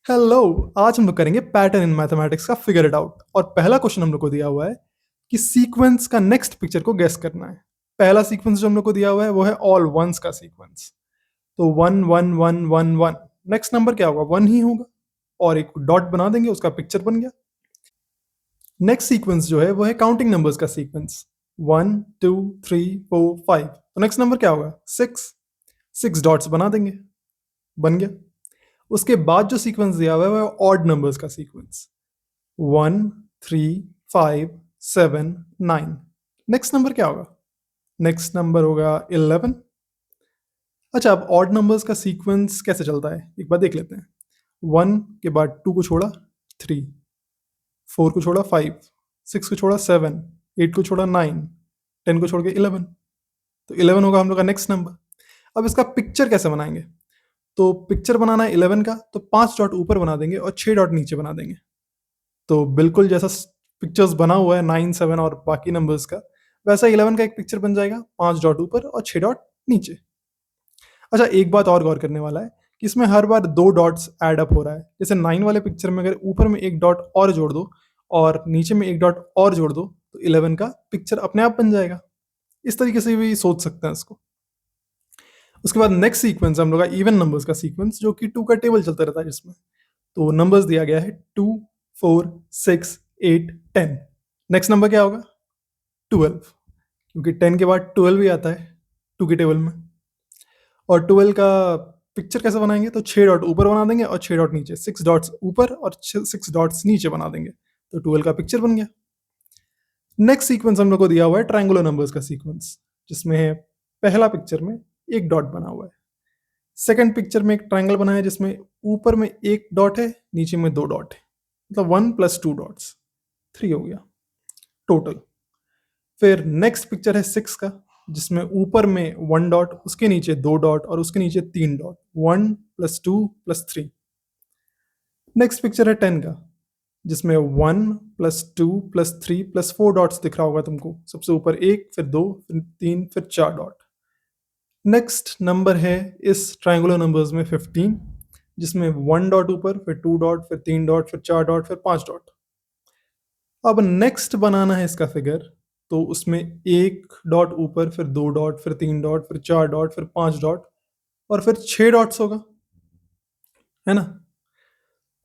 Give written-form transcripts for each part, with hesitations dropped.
Hello. आज हम लोग करेंगे पैटर्न इन मैथमेटिक्स का फिगर इट आउट। और पहला क्वेश्चन हम लोग को दिया हुआ है कि सीक्वेंस का नेक्स्ट पिक्चर को गेस करना है। पहला सीक्वेंस जो हम लोग को दिया हुआ है वो है ऑल वंस का सीक्वेंस। तो 1 1 1 1 1। नेक्स्ट नंबर क्या होगा? 1 ही होगा और एक डॉट बना देंगे, उसका पिक्चर बन गया। नेक्स्ट सीक्वेंस जो है वो है काउंटिंग नंबर्स का सीक्वेंस। 1 2 3 4 5। तो नेक्स्ट नंबर क्या होगा? 6। 6 डॉट्स बना देंगे, बन गया। उसके बाद जो सीक्वेंस दिया हुआ है वो है ऑड नंबर्स का सीक्वेंस। 1 3 5 7 9। नेक्स्ट नंबर क्या होगा? नेक्स्ट नंबर होगा 11। अच्छा, अब ऑड नंबर्स का सीक्वेंस कैसे चलता है एक बार देख लेते हैं। 1 के बाद 2 को छोड़ा 3, 4 को छोड़ा 5, 6 को छोड़ा 7, 8 को छोड़ा 9, 10 को छोड़ के 11। तो 11 होगा हम लोग का नेक्स्ट नंबर। अब इसका पिक्चर कैसे बनाएंगे? तो पिक्चर बनाना है 11 का, तो 5 डॉट ऊपर बना देंगे और 6 डॉट नीचे बना देंगे। तो बिल्कुल जैसा पिक्चर्स बना हुआ है 9 7 और बाकी नंबर्स का, वैसा 11 का एक पिक्चर बन जाएगा, 5 डॉट ऊपर और 6 डॉट नीचे। अच्छा, एक बात और गौर करने वाला है कि इसमें हर बार 2 डॉट्स ऐड अप हो रहा है। जैसे 9 वाले पिक्चर में अगर ऊपर में एक डॉट और जोड़ दो और नीचे में एक डॉट और जोड़ दो तो 11 का पिक्चर अपने आप बन जाएगा। इस तरीके से भी सोच सकते हैं इसको। उसके बाद नेक्स्ट सीक्वेंस हम लोग का इवन नंबर्स का सीक्वेंस, जो कि 2 का टेबल चलता रहता है जिसमें। तो नंबर्स दिया गया है 2 4 6 8 10। नेक्स्ट नंबर क्या होगा? 12, क्योंकि 10 के बाद 12 भी आता है 2 के टेबल में। और 12 का पिक्चर कैसे बनाएंगे? तो 6 डॉट ऊपर बना देंगे और 6 डॉट नीचे, 6 डॉट्स ऊपर और 6 डॉट्स नीचे बना देंगे। तो 12 का पिक्चर बन गया। नेक्स्ट सीक्वेंस हम लोग को दिया हुआ है ट्रायंगुलर नंबर्स का सीक्वेंस, जिसमें है पहला पिक्चर में एक डॉट बना हुआ है, सेकंड पिक्चर में एक ट्रायंगल बना है जिसमें ऊपर में एक डॉट है, नीचे में 2 डॉट है, मतलब 1 + 2 डॉट्स, 3 हो गया टोटल। फिर नेक्स्ट पिक्चर है 6 का, जिसमें ऊपर में 1 डॉट, उसके नीचे 2 डॉट और उसके नीचे 3 डॉट, 1 + 2 + 3। नेक्स्ट पिक्चर है 10 का, जिसमें 1 + 2 + 3 + 4 डॉट्स दिख रहा होगा तुमको। सबसे ऊपर एक, फिर 2, फिर 3, फिर 4 डॉट। नेक्स्ट नंबर है इस ट्रायंगुलर नंबर्स में 15, जिसमें 1 डॉट ऊपर, फिर 2 डॉट, फिर 3 डॉट, फिर 4 डॉट, फिर 5 डॉट। अब नेक्स्ट बनाना है इसका फिगर, तो उसमें एक डॉट ऊपर, फिर 2 डॉट, फिर 3 डॉट, फिर 4 डॉट, फिर 5 डॉट और फिर 6 डॉट्स होगा, है ना?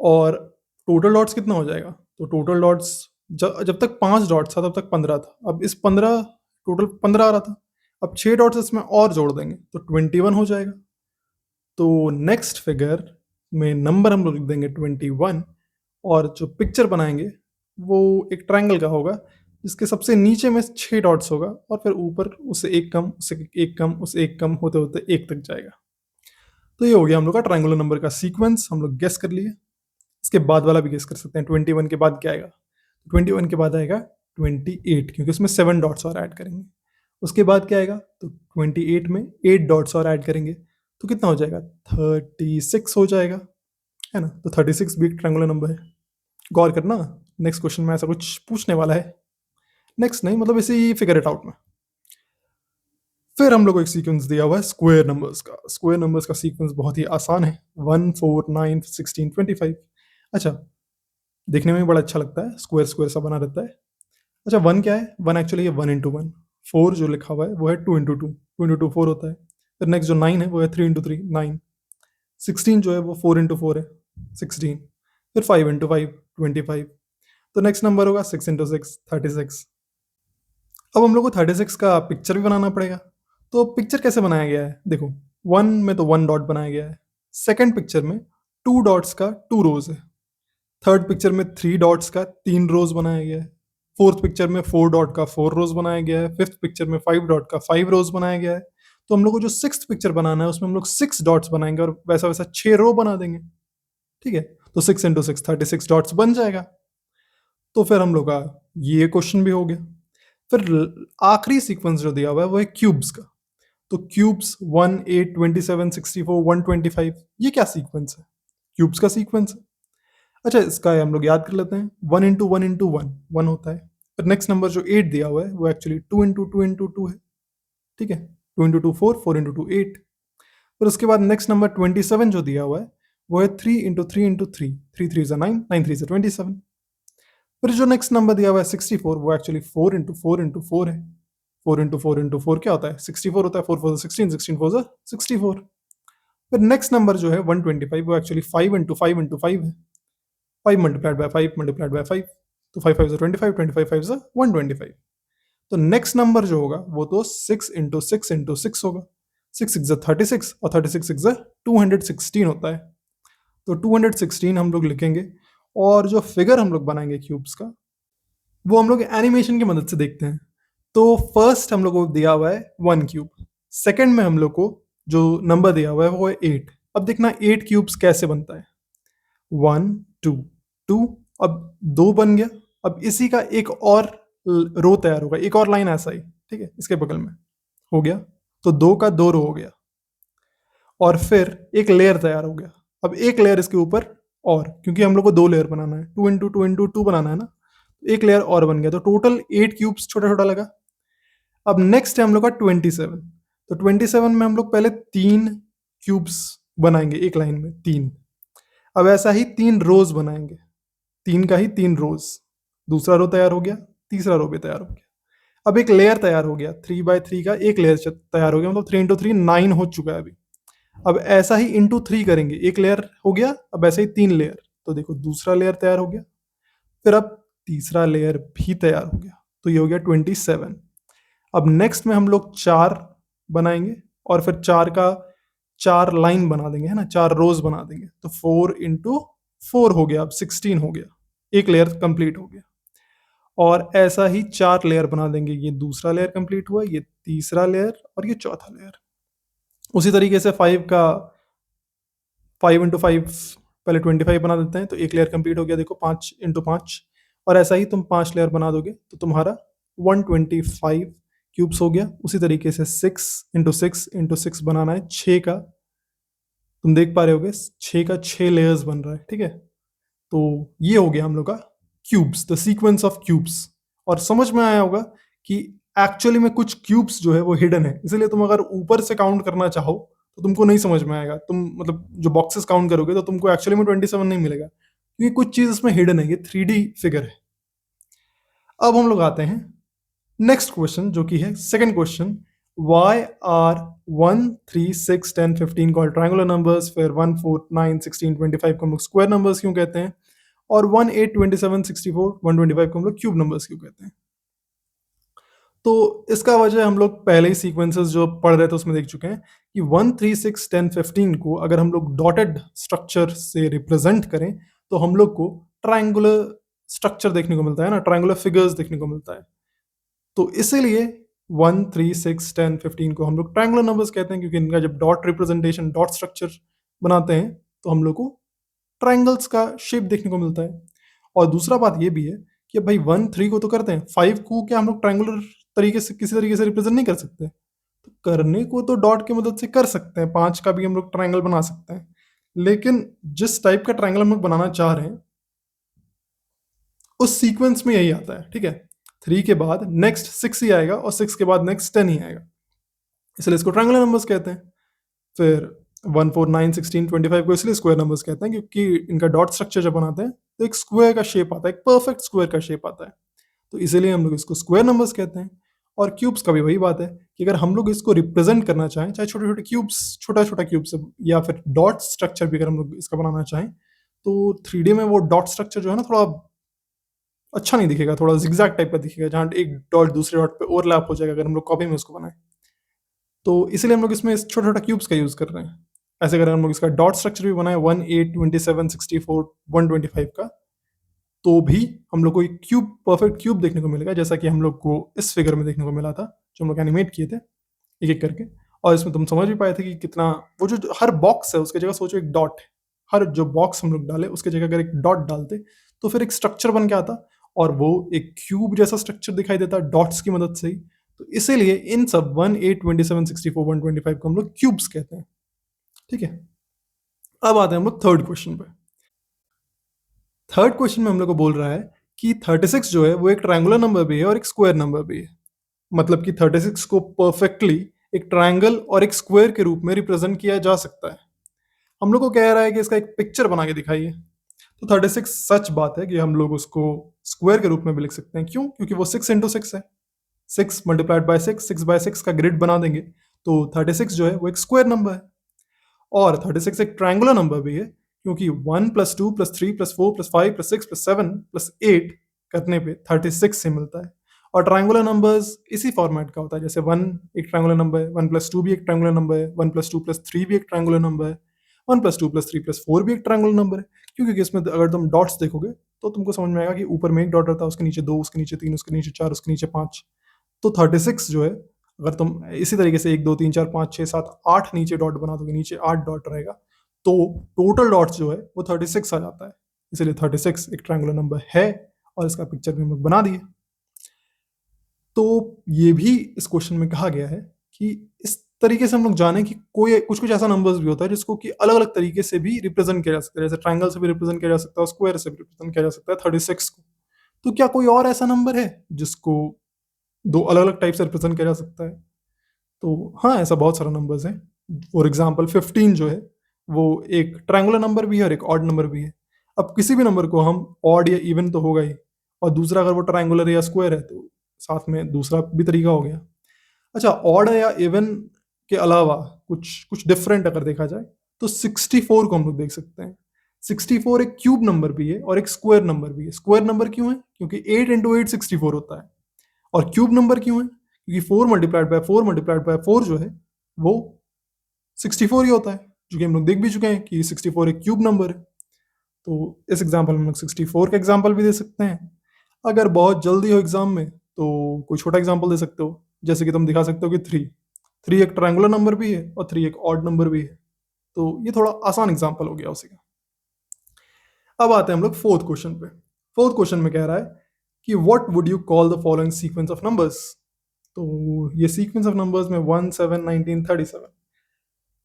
और टोटल डॉट्स कितना हो जाएगा? तो टोटल डॉट्स जब तक 5 डॉट्स था तब तक 15 था। अब इस 15, टोटल 15 आ रहा था। अब 6 डॉट्स इसमें और जोड़ देंगे तो 21 हो जाएगा। तो नेक्स्ट फिगर में नंबर हम लोग लिख देंगे 21, और जो पिक्चर बनाएंगे वो एक ट्रायंगल का होगा, जिसके सबसे नीचे में 6 डॉट्स होगा और फिर ऊपर उससे एक कम, उससे एक कम, उससे एक कम होते होते एक तक जाएगा। तो ये हो गया हम लोग का ट्रायंगुलर नंबर का सीक्वेंस। हम लोग गेस कर लिए। इसके बाद वाला भी गेस कर सकते हैं। 21 के बाद क्या आएगा? 21 के बाद आएगा 28, क्योंकि उसमें 7 डॉट्स और ऐड करेंगे। उसके बाद क्या आएगा? तो 28 में 8 डॉट्स और ऐड करेंगे तो कितना हो जाएगा? 36 हो जाएगा, है ना? तो 36 भी एक ट्रायंगुलर नंबर है। गौर करना, नेक्स्ट क्वेश्चन में ऐसा कुछ पूछने वाला है। नेक्स्ट नहीं, मतलब इसे ही फिगर इट आउट में। फिर हम लोग को एक सीक्वेंस दिया हुआ है स्क्वायर नंबर्स का। स्क्वायर नंबर्स का सीक्वेंस बहुत ही आसान है, 1 4 9 16 25। अच्छा, देखने में भी बड़ा अच्छा लगता है, स्क्वायर स्क्वायर सा बना रहता है। अच्छा, 1 क्या है? 1 एक्चुअली है 1 × 1। 4 जो लिखा हुआ है वो है 2 × 2, 2 × 2 4 होता है। फिर नेक्स्ट जो 9 है वो है 3 × 3 9। 16 जो है वो 4 × 4 है 16। फिर 5 × 5 25। तो नेक्स्ट नंबर होगा 6 × 6 36। अब हम लोग को 36 का पिक्चर भी बनाना पड़ेगा। तो पिक्चर कैसे बनाया गया है? देखो, 1 में तो 1 डॉट बनाया गया है। सेकंड पिक्चर में 2 डॉट्स का 2 रोज है। थर्ड पिक्चर में 3 डॉट्स का 3 रोज बनाया गया है। फोर्थ पिक्चर में 4 डॉट का 4 रोज बनाया गया है। फिफ्थ पिक्चर में 5 डॉट का 5 रोज बनाया गया है। तो हम लोग को जो सिक्स्थ पिक्चर बनाना है उसमें हम लोग 6 डॉट्स बनाएंगे और वैसा वैसा 6 रो बना देंगे। ठीक है, तो 6 × 6 36 डॉट्स बन जाएगा। तो फिर हम लोग का ये क्वेश्चन भी हो गया। फिर आखिरी सीक्वेंस जो दिया हुआ है वो है क्यूब्स का। तो क्यूब्स 1 8 27 64 125, ये क्या सीक्वेंस है? क्यूब्स का सीक्वेंस है। अच्छा, इसका हम लोग याद कर लेते हैं। 1 × 1 × 1 1 होता है। फिर नेक्स्ट नंबर जो 8 दिया हुआ है वो एक्चुअली 2 × 2 × 2 है। ठीक है, 2 × 2 4 4 × 2 8। फिर उसके बाद नेक्स्ट नंबर 27 जो दिया हुआ है वो है 3 इंटू 3 इंटू 3, 3 3 ज़ा 9, 9 3 ज़ा 27। फिर जो नेक्स्ट नंबर दिया हुआ है 64, वो एक्चुअली 4 इंटू 4 इंटू 4 है। 4 इंटू 4 इंटू 4 क्या होता है? 64 होता है। 4 4 16, 16 4 64। फिर नेक्स्ट नंबर जो है 125, वो एक्चुअली 5 इंटू 5 इंटू 5 है। 5 मल्टीप्लाइड बाय 5 मल्टीप्लाइड बाय 5, तो 5 5 25, 25 5 125। तो नेक्स्ट नंबर जो होगा वो तो 6 इंटू 6 इंटू 6 होगा। 6 6 36 और 36 6 216 होता है। तो 216 हम लोग लिखेंगे, और जो फिगर हम लोग बनाएंगे क्यूब्स का, वो हम लोग एनिमेशन की मदद से देखते हैं। तो फर्स्ट हम लोग को दिया हुआ है 1 क्यूब, सेकंड में हम लोग को जो नंबर दिया हुआ है वो है 8। अब देखना 8 क्यूब्स कैसे बनता है। 1 2 2, अब 2 बन गया। अब इसी का एक और रो तैयार होगा, एक और लाइन ऐसा ही, ठीक है, इसके बगल में हो गया। तो 2 का 2 रो हो गया, और फिर एक लेयर तैयार हो गया। अब एक लेयर इसके ऊपर, और क्योंकि हम लोग को 2 लेयर बनाना है, 2 इंटू 2 इंटू 2 बनाना है ना, तो एक लेयर और बन गया। तो टोटल 8 क्यूब्स छोटा छोटा लगा। अब नेक्स्ट है हम लोग का 27। तो 27 में हम लोग पहले 3 क्यूब्स बनाएंगे एक लाइन में, 3। अब ऐसा ही 3 रोज बनाएंगे, 3 का ही 3 रोज। दूसरा रो तैयार हो गया, तीसरा रो भी तैयार हो गया। अब एक लेयर तैयार हो गया, 3 by 3 का एक लेयर तैयार हो गया, मतलब 3 इंटू 3 9 हो चुका है अभी। अब ऐसा ही इंटू 3 करेंगे, एक लेयर हो गया, अब ऐसे ही 3 लेयर। तो देखो दूसरा लेयर तैयार हो गया, फिर अब तीसरा लेयर भी तैयार हो गया, तो ये हो गया 27। अब नेक्स्ट में हम लोग 4 बनाएंगे, और फिर 4 का 4 लाइन बना देंगे, है ना, 4 रोज बना देंगे। तो 4 इंटू 4 हो गया, अब 16 हो गया, एक लेयर कंप्लीट हो गया। और ऐसा ही 4 लेयर बना देंगे, ये दूसरा लेयर कंप्लीट हुआ, ये तीसरा लेयर, और ये चौथा लेयर। उसी तरीके से 5 इंटू 5 पहले 25 बना देते हैं, तो एक लेयर कंप्लीट हो गया, देखो 5 इंटू 5। और ऐसा ही तुम 5 लेयर बना दोगे तो तुम्हारा 125 क्यूब्स हो गया। उसी तरीके से 6 इंटू 6 इंटू 6 बनाना है 6 का, तुम देख पा रहे होगे 6 का 6 लेयर्स बन रहा है, ठीक है। तो ये हो गया हम लोग का cubes, the sequence of cubes. और समझ में आया होगा कि एक्चुअली में कुछ क्यूब्स जो है वो हिडन है, इसलिए तुम अगर ऊपर से काउंट करना चाहो तो तुमको नहीं समझ में आएगा। तुम मतलब जो बॉक्सेस काउंट करोगे तो तुमको एक्चुअली में 27 नहीं मिलेगा, क्योंकि कुछ चीज इसमें हिडन है, ये 3D फिगर है। अब हम लोग आते हैं नेक्स्ट क्वेश्चन, जो कि है second question. Why are 1 3 6 10 15 called triangular numbers, फिर 1 4 9 16 25 को हम लोग स्क्वायर नंबर्स क्यों कहते हैं, और 1 8 27 64 125 को हम लोग क्यूब नंबर्स क्यों कहते हैं? तो इसका वजह हम लोग पहले ही सीक्वेंसेस जो पढ़ रहे थे उसमें देख चुके हैं कि 1 3 6 10 15 को अगर हम लोग डॉटेड स्ट्रक्चर से रिप्रेजेंट करें तो हम लोग को ट्रायंगुलर स्ट्रक्चर देखने को मिलता है ना, ट्रायंगुलर फिगर्स देखने को मिलता है। तो इसीलिए 1 3 6 10 15 को हम लोग ट्रायंगुलर नंबर्स कहते हैं, क्योंकि इनका जब डॉट रिप्रेजेंटेशन, डॉट स्ट्रक्चर बनाते हैं तो हम लोग को ट्रायंगल्स का शेप देखने को मिलता है। और दूसरा बात ये भी है कि भाई 1 3 को तो करते हैं, 5 को क्या हम लोग ट्रायंगुलर तरीके से किसी तरीके से रिप्रेजेंट नहीं कर सकते? तो करने को तो डॉट की मदद से कर सकते हैं, 5 का भी हम लोग ट्रायंगल बना सकते हैं, लेकिन जिस टाइप का ट्रायंगल हम लोग बनाना चाह रहे हैं उस सीक्वेंस में यही आता है, ठीक है। 3 के बाद नेक्स्ट 6 ही आएगा, और 6 के बाद नेक्स्ट 10 ही आएगा, इसलिए इसको ट्रायंगुलर नंबर्स कहते हैं। फिर 1 4 9 16 25 को इसलिए स्क्वायर नंबर्स कहते हैं क्योंकि इनका डॉट स्ट्रक्चर जब बनाते हैं तो एक स्क्वायर का शेप आता है, एक परफेक्ट स्क्वायर का शेप आता है, तो इसीलिए हम लोग इसको स्क्वायर नंबर्स कहते हैं। और क्यूब्स का भी वही बात है कि अगर हम लोग इसको रिप्रेजेंट करना चाहें, चाहे छोटे छोटे क्यूब्स, छोटा छोटा क्यूब्स, या फिर डॉट स्ट्रक्चर भी अगर हम लोग इसका बनाना चाहें, तो 3D में वो डॉट स्ट्रक्चर जो है ना थोड़ा अच्छा नहीं दिखेगा, थोड़ा जिगजैग टाइप का दिखेगा, जहाँ एक डॉट दूसरे डॉट पे ओवरलैप हो जाएगा अगर हम लोग कॉपी में उसको बनाएं। तो इसलिए हम लोग इसमें छोटा छोटा क्यूब्स का यूज़ कर रहे हैं। ऐसे अगर हम लोग इसका डॉट स्ट्रक्चर भी बनाए 1 8 27 64 125 का, तो भी हम लोग को एक क्यूब, परफेक्ट क्यूब देखने को मिलेगा, जैसा कि हम लोग को इस फिगर में देखने को मिला था जो हम लोग एनिमेट किए थे एक एक करके। और इसमें तुम समझ भी पाए थे कि कितना वो जो हर बॉक्स है उसकी जगह सोचो एक डॉट है, हर जो बॉक्स हम लोग डाले उसके जगह अगर एक डॉट डालते तो फिर एक स्ट्रक्चर बन के आता, और वो एक क्यूब जैसा स्ट्रक्चर दिखाई देता डॉट्स की मदद से ही। तो इसीलिए इन सब 1 8 27 64 125 को हम लोग क्यूब्स कहते हैं, ठीक है। अब आते हैं हम लोग थर्ड क्वेश्चन पे। थर्ड क्वेश्चन में हम लोग को बोल रहा है कि 36 जो है वो एक ट्रायंगुलर नंबर भी है और एक स्क्वायर नंबर भी है। मतलब कि 36 को परफेक्टली एक ट्रायंगल और एक स्क्वायर के रूप में रिप्रेजेंट किया जा सकता है। हम लोग को कह रहा है कि इसका एक पिक्चर बना के दिखाइए। तो 36 सच बात है कि हम लोग उसको स्क्वायर के रूप में भी लिख सकते हैं। क्यों? क्योंकि वो 6 इंटू 6 है। 6 मल्टीप्लाइड बाय 6, 6 बाय 6 का ग्रिड बना देंगे तो 36 जो है वो एक स्क्वायर नंबर है। और 36 एक ट्रायंगुलर नंबर भी है, क्योंकि 1 plus 2 plus 3 plus 4 plus 5 plus 6 plus 7 plus 8 करने पे 36 से मिलता है। और ट्रायंगुलर नंबर्स इसी फॉर्मेट का होता है, जैसे 1 एक ट्रायंगुलर नंबर है, 1 प्लस 2 भी एक ट्रायंगुलर नंबर है, 1 प्लस 2 प्लस 3 भी एक ट्रायंगुलर नंबर है, 1 प्लस 2 प्लस 3 प्लस 4 भी एक ट्रायंगुलर नंबर है। क्योंकि इसमें अगर तुम डॉट्स देखोगे तो तुमको समझ में आएगा कि ऊपर में एक डॉट रहता है, उसके नीचे 2, उसके नीचे 3, उसके नीचे 4, उसके नीचे 5। तो 36 जो है, अगर तुम इसी तरीके से 1 2 3 4 5 6 7 8 नीचे डॉट बना दोगे, नीचे 8 डॉट रहेगा, तो टोटल डॉट्स जो है वो 36 आ जाता है। इसलिए 36 एक ट्रायंगुलर नंबर है और इसका पिक्चर भी हम लोग बना दिए। तो ये भी इस क्वेश्चन में कहा गया है कि इस तरीके से हम लोग जाने कि कोई कुछ कुछ ऐसा नंबर्स भी होता है जिसको कि अलग अलग तरीके से भी रिप्रेजेंट किया जा सकता है, जैसे ट्रायंगल से भी रिप्रेजेंट किया जा सकता है, स्क्वायर से भी रिप्रेजेंट किया जा सकता है 36 को। तो क्या कोई और ऐसा नंबर है जिसको दो अलग अलग टाइप से रिप्रेजेंट किया जा सकता है? तो हाँ, ऐसा बहुत सारा नंबर्स है। फॉर एग्जाम्पल 15 जो है वो एक ट्रायंगुलर नंबर भी है और एक ऑड नंबर भी है। अब किसी भी नंबर को हम ऑड या इवन तो होगा ही, और दूसरा अगर वो ट्रायंगुलर या स्क्वायर है तो साथ में दूसरा भी तरीका हो गया। अच्छा, ऑड या इवन के अलावा कुछ कुछ डिफरेंट अगर देखा जाए तो 64 को हम लोग देख सकते हैं। 64 एक क्यूब नंबर भी है और एक स्क्वायर नंबर भी है। स्क्वायर नंबर क्यों है? क्योंकि 8 इंटू 8 64 होता है। और क्यूब नंबर क्यों है? क्योंकि 4 मल्टीप्लाइड बाय 4 मल्टीप्लाइड बाय 4 जो है वो 64 ही होता है, जो कि हम लोग देख भी चुके हैं कि 64 एक क्यूब नंबर है। तो इस एग्जाम्पल में हम लोग 64 का एग्जाम्पल भी दे सकते हैं। अगर बहुत जल्दी हो एग्जाम में तो कोई छोटा एग्जाम्पल दे सकते हो, जैसे कि तुम दिखा सकते हो कि 3 एक ट्रायंगुलर नंबर भी है और 3 एक ऑड नंबर भी है। तो ये थोड़ा आसान एग्जाम्पल हो गया उसी का। अब आते हैं हम लोग फोर्थ क्वेश्चन पे। फोर्थ क्वेश्चन में कह रहा है कि what would you call the following sequence of numbers. तो ये सीक्वेंस ऑफ नंबर्स में 1 7 19 37।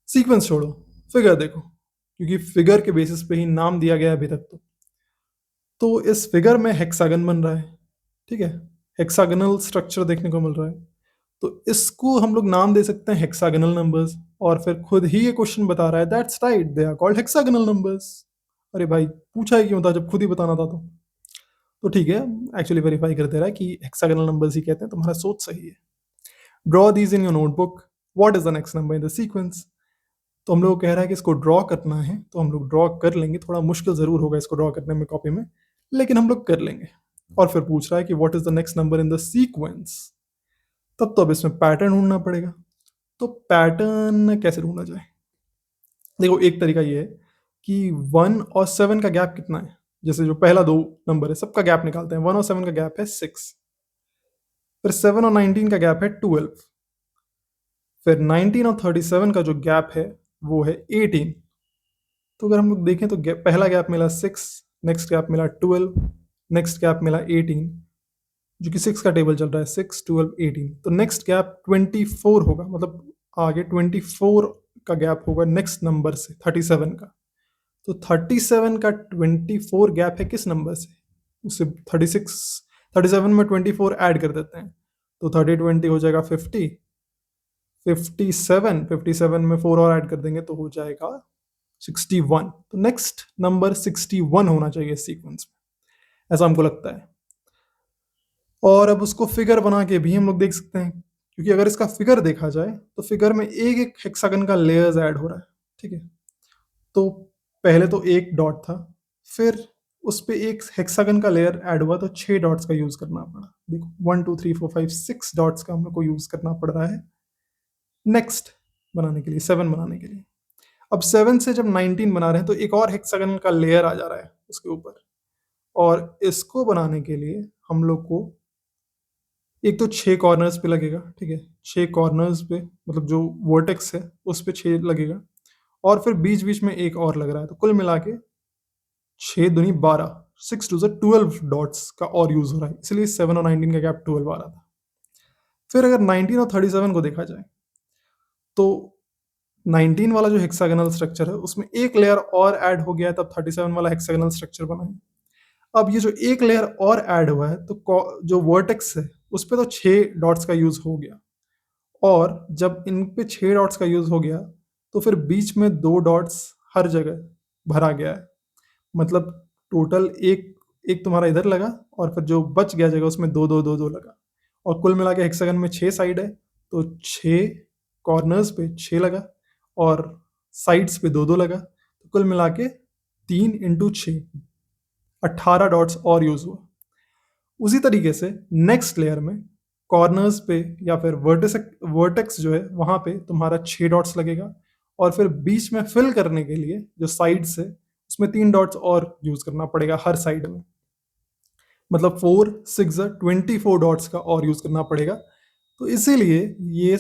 सीक्वेंस छोड़ो, फिगर देखो, क्योंकि फिगर के बेसिस पे ही नाम दिया गया है अभी तक। तो इस फिगर में हेक्सागन बन रहा है, ठीक है, हेक्सागनल स्ट्रक्चर देखने को मिल रहा है। तो इसको हम लोग नाम दे सकते हैं हेक्सागनल नंबर्स। और फिर खुद ही ये क्वेश्चन बता रहा है that's right, they are called hexagonal numbers. अरे भाई, पूछा ही क्यों था जब खुद ही बताना था तो ठीक है, एक्चुअली वेरीफाई कर दे रहा है कि हेक्सागनल नंबर्स ही कहते हैं, तुम्हारा सोच सही है। Draw these in your notebook, what is the next number in the sequence. तो हम लोग को कह रहा है कि इसको ड्रॉ करना है, तो हम लोग ड्रॉ कर लेंगे। थोड़ा मुश्किल जरूर होगा इसको ड्रॉ करने में कॉपी में, लेकिन हम लोग कर लेंगे। और फिर पूछ रहा है कि what is the next number in the sequence. तब तो अब इसमें पैटर्न ढूंढना पड़ेगा। तो पैटर्न कैसे ढूंढा जाए? देखो, एक तरीका ये है कि 1 और 7 का गैप कितना है। जैसे जो पहला दो नंबर है सबका गैप निकालते हैं। 1 और 7 का गैप है 6। फिर 7 और 19 का गैप है 12। फिर 19 और 37 का जो गैप है वो है 18। तो अगर हम लोग देखें तो पहला गैप मिला 6, नेक्स्ट गैप मिला 12, नेक्स्ट गैप मिला 18, जो कि 6 का टेबल चल रहा है, 6 12 18। तो नेक्स्ट गैप 24 होगा, मतलब आगे 24 का गैप होगा नेक्स्ट नंबर से 37 का। तो 37 का 24 गैप है किस नंबर से? उससे 37 में 24 ऐड कर देते हैं, तो 30 20 हो जाएगा 50। 57 में 4 और ऐड कर देंगे तो हो जाएगा 61। तो नेक्स्ट नंबर 61 होना चाहिए सीक्वेंस में, ऐसा हमको लगता है। और अब उसको फिगर बना के भी हम लोग देख सकते हैं, क्योंकि अगर इसका फिगर देखा जाए तो फिगर में एक एक हेक्सागन का लेयर्स ऐड हो रहा है, ठीक है। तो पहले तो एक डॉट था, फिर उस पर एक हेक्सागन का लेयर ऐड हुआ तो 6 डॉट्स का यूज करना पड़ा। देखो 1 2 3 4 5 6 डॉट्स का हम लोग को यूज करना पड़ रहा है नेक्स्ट बनाने के लिए, 7 बनाने के लिए। अब 7 से जब 19 बना रहे हैं तो एक और हेक्सागन का लेयर आ जा रहा है उसके ऊपर। और इसको बनाने के लिए हम लोग को एक तो 6 कॉर्नर्स पे लगेगा, ठीक है, 6 कॉर्नर्स पे, मतलब जो वर्टेक्स है उस पे 6 लगेगा। और फिर बीच बीच में एक और लग रहा है, तो कुल मिला के 6 दूनी 12, 6 टू 12 डॉट्स का और यूज हो रहा है, इसलिए 7 और 19 का गैप 12 आ रहा था। फिर अगर 19 और 37 को देखा जाए तो 19 वाला जो हेक्सागोनल स्ट्रक्चर है उसमें एक लेयर और ऐड हो गया है, तब 37 वाला हेक्सागोनल स्ट्रक्चर बना है। अब ये जो एक लेयर और ऐड हुआ है तो जो वर्टेक्स है उस पर तो 6 डॉट्स का यूज हो गया। और जब इन पे 6 डॉट्स का यूज हो गया तो फिर बीच में 2 डॉट्स हर जगह भरा गया है, मतलब टोटल एक एक तुम्हारा इधर लगा और फिर जो बच गया जगह उसमें दो दो दो दो लगा, और कुल मिला के हेक्सागन में 6 साइड है, तो 6 कॉर्नर्स पे 6 लगा और साइड्स पे दो दो लगा, तो कुल मिला के 3 इंटू 6 18 डॉट्स और यूज हुआ। उसी तरीके से नेक्स्ट लेयर में कॉर्नर्स पे या फिर वर्टेक्स जो है वहां पे तुम्हारा 6 डॉट्स लगेगा, और फिर बीच में फिल करने के लिए जो साइड्स है उसमें 3 डॉट्स और यूज करना पड़ेगा हर साइड में, मतलब 4 6 24 डॉट्स का और यूज करना पड़ेगा। तो इसीलिए ये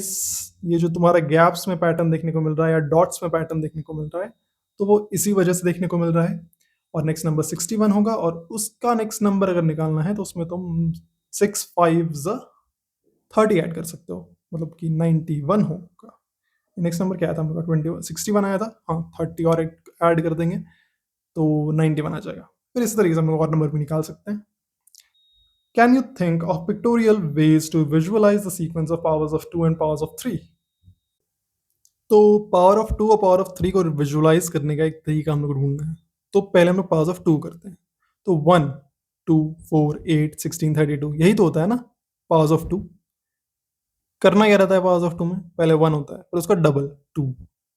जो तुम्हारा गैप्स में पैटर्न देखने को मिल रहा है या डॉट्स में पैटर्न देखने को मिल रहा है, तो वो इसी वजह से देखने को मिल रहा है। और नेक्स्ट नंबर 61 होगा, और उसका नेक्स्ट नंबर अगर निकालना है तो उसमें तुम 6 5 30 ऐड कर सकते हो, मतलब कि 91 होगा। नेक्स्ट नंबर क्या आया था हम लोग का? 21 61 आया था, हाँ 30 और ऐड कर देंगे तो 91 आ जाएगा। फिर इस तरीके से हम लोग और नंबर भी निकाल सकते हैं। Can you think of pictorial ways to visualize the sequence of powers of 2 and powers of 3? तो पावर ऑफ 2 और पावर ऑफ 3 को विजुअलाइज करने का एक तरीका हम लोग को ढूंढना है। तो पहले हम लोग पावर्स ऑफ 2 करते हैं। तो 1 2 4 8 16 32 यही तो होता है ना पावर्स ऑफ 2। करना क्या रहता है पावर्स ऑफ 2 में? पहले 1 होता है, फिर उसका डबल 2,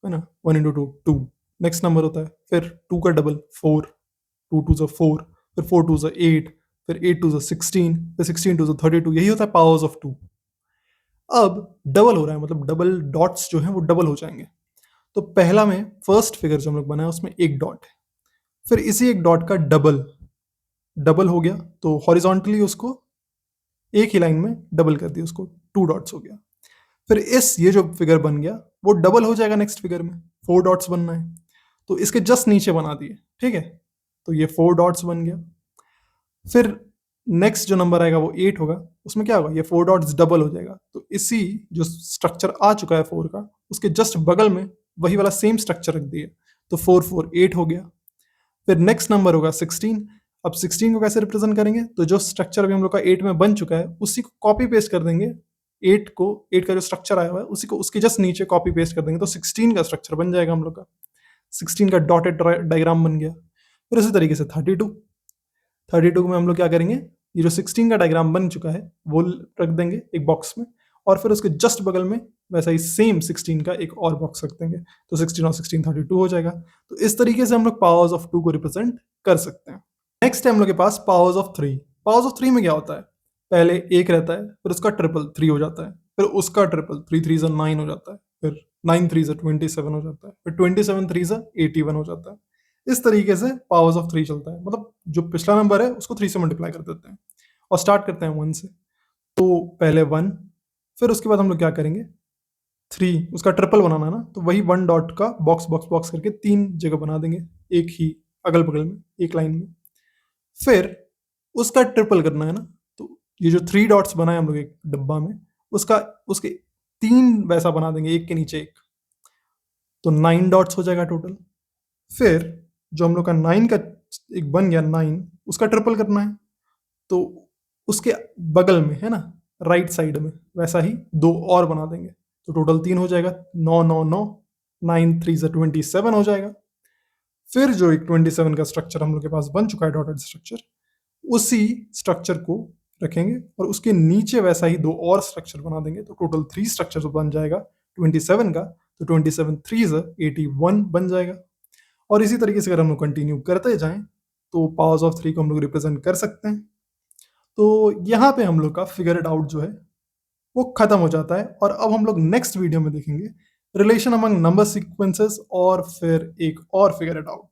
है ना, 1 इंटू 2 2। नेक्स्ट नंबर होता है, फिर 2 का डबल 4, 2 2 4, फिर 4 2 8, फिर 8 2 16, फिर 16 2 32। यही होता है पावर्स ऑफ 2। अब डबल हो रहा है, मतलब डबल डॉट्स जो हैं वो डबल हो जाएंगे। तो पहला में फर्स्ट फिगर जो हम लोग बनाया उसमें एक डॉट है, फिर इसी एक डॉट का डबल डबल हो गया, तो हॉरिजॉन्टली उसको एक ही लाइन में डबल कर दिया, उसको 2 डॉट्स हो गया। फिर ये जो फिगर बन गया वो डबल हो जाएगा नेक्स्ट फिगर में, 4 डॉट्स बनना है तो इसके जस्ट नीचे बना दिए, ठीक है, तो ये 4 डॉट्स बन गया। फिर नेक्स्ट जो नंबर आएगा वो 8 होगा, उसमें क्या होगा, ये 4 डॉट्स डबल हो जाएगा, तो इसी जो स्ट्रक्चर आ चुका है 4 का उसके जस्ट बगल में वही वाला सेम स्ट्रक्चर रख दिए, तो 4 4 8 हो गया। फिर नेक्स्ट नंबर होगा 16। अब 16 को कैसे रिप्रेजेंट करेंगे, तो जो स्ट्रक्चर अभी हम लोग का 8 में बन चुका है उसी को कॉपी पेस्ट कर देंगे, 8 का जो स्ट्रक्चर आया हुआ है उसी को उसके जस्ट नीचे कॉपी पेस्ट कर देंगे, तो 16 का स्ट्रक्चर बन जाएगा हम लोग का। 16 का डॉटेड डायग्राम बन गया। फिर उसी तरीके से 32 में हम लोग क्या करेंगे, ये जो 16 का डायग्राम बन चुका है वो रख देंगे एक बॉक्स में, और फिर उसके जस्ट बगल में वैसा ही सेम 16 का एक और बॉक्स रख देंगे, तो 16 और 16 32 हो जाएगा। तो इस तरीके से हम लोग पावर्स ऑफ 2 को रिप्रेजेंट कर सकते हैं। नेक्स्ट है हम लोग के पास पावर्स ऑफ 3। पावर्स ऑफ 3 में क्या होता है, पहले एक रहता है, फिर उसका ट्रिपल 3 हो जाता है, फिर उसका ट्रिपल 3 3 9 हो जाता है, फिर 9 3 27 हो जाता है, फिर 27 3 81 हो जाता है। इस तरीके से पावर्स ऑफ 3 चलता है, मतलब जो पिछला नंबर है उसको 3 से मल्टीप्लाई कर देते हैं और स्टार्ट करते हैं 1 से। तो पहले 1, फिर उसके बाद हम लोग क्या करेंगे, 3 उसका ट्रिपल बनाना है ना, तो वही 1 डॉट का बॉक्स बॉक्स बॉक्स करके 3 जगह बना देंगे, एक ही अगल बगल में एक लाइन में। फिर उसका ट्रिपल करना है ना, तो ये जो 3 डॉट्स बनाए हम लोग एक डब्बा में, उसके 3 वैसा बना देंगे एक के नीचे एक, तो 9 डॉट्स हो जाएगा टोटल। फिर जो हम लोग का 9 का एक बन गया 9, उसका ट्रिपल करना है, तो उसके बगल में है ना राइट साइड में वैसा ही 2 और बना देंगे, तो टोटल 3 हो जाएगा, 9 9 9, 9 3 27 हो जाएगा। फिर जो एक 27 का स्ट्रक्चर हम लोग के पास बन चुका है डॉटेड स्ट्रक्चर, उसी स्ट्रक्चर को रखेंगे और उसके नीचे वैसा ही 2 और स्ट्रक्चर बना देंगे, तो टोटल 3 स्ट्रक्चर बन जाएगा 27 का, तो 27 3 81 बन जाएगा। और इसी तरीके से अगर हम लोग कंटिन्यू करते जाएं तो पावर्स ऑफ 3 को हम लोग रिप्रेजेंट कर सकते हैं। तो यहाँ पे हम लोग का फिगर इट आउट जो है वो खत्म हो जाता है, और अब हम लोग नेक्स्ट वीडियो में देखेंगे रिलेशन अमंग नंबर सीक्वेंसेस और फिर एक और फिगर इट आउट।